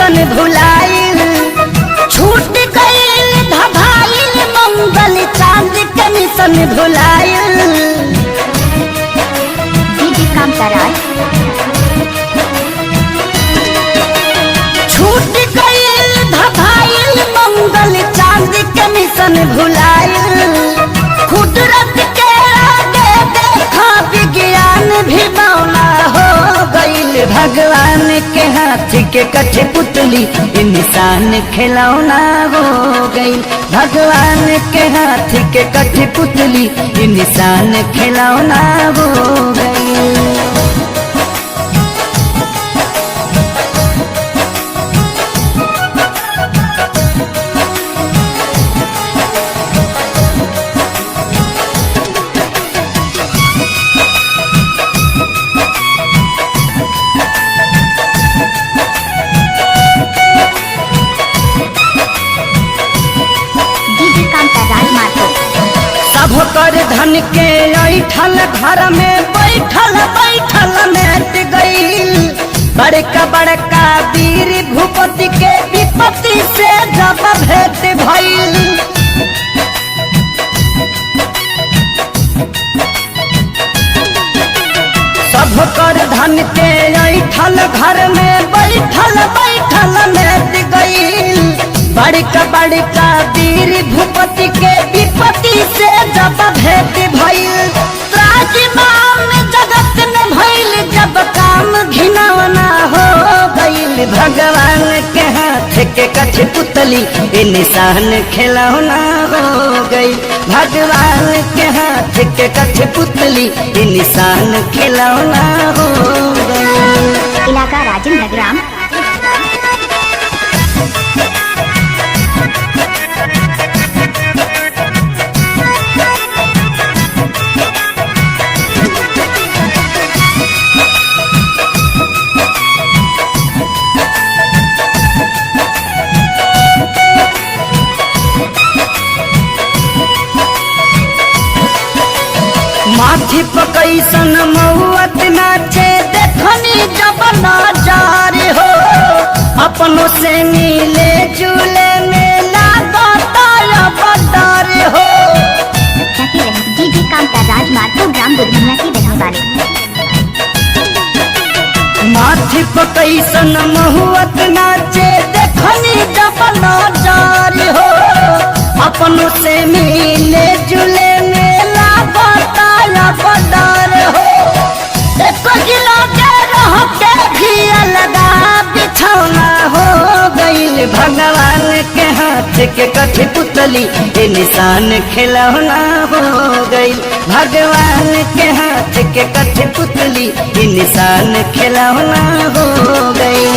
Mission भुलाइल, छूट गइल धभाइल मंगल चांद के मिशन भुलाइल। डीजे कांताराज छूट गइल धभाइल मंगल चांद के मिशन भुलाइल। कुदरत के आगे देखा विज्ञान भी मौला हो गइल। भगवान के हाथ के कठपुतली इंसान खिलौना हो गइल। भगवान के हाथ के कठपुतली इंसान खिलौना हो गइल। डीजे कांताराज मातो सब कर धन के ऐठल घर में बैठल बैठल मेट गईल। बड़का बड़का वीर भूपति के विपत्ति से जब भेंट भइल। सब कर धन के ऐठल घर में बैठल बैठल मेट गईल। बड़का बड़का वीर भूपति के विपत्ति से जब भेंट भइल। त्राजिमाम जगत में भइल जब काम घिनौना हो गइल। भगवान के हाथ के कठपुतली इंसान खिलौना हो गइल। भगवान के हाथ के कठपुतली इंसान खिलौना हो गइल। इलाका राजेंद्र ग्राम माथी पकैसन महुअत नाचे देखनी जब नजार हो। अपनों से मिले जुले मेला बताया बदर हो। डीजे कांताराज मातो ग्राम बुधना की रहने वाले। माथी पकैसन महुअत नाचे देखनी जब नजार हो। अपनों से मिले जुले मेला बताया बदर हो। एक किलो के रह के भी अलगा बिछौना हो गइल। भगवान के हाथ के कठपुतली इंसान खिलौना हो गइल। भगवान के हाथ के कठपुतली इंसान खिलौना हो गइल।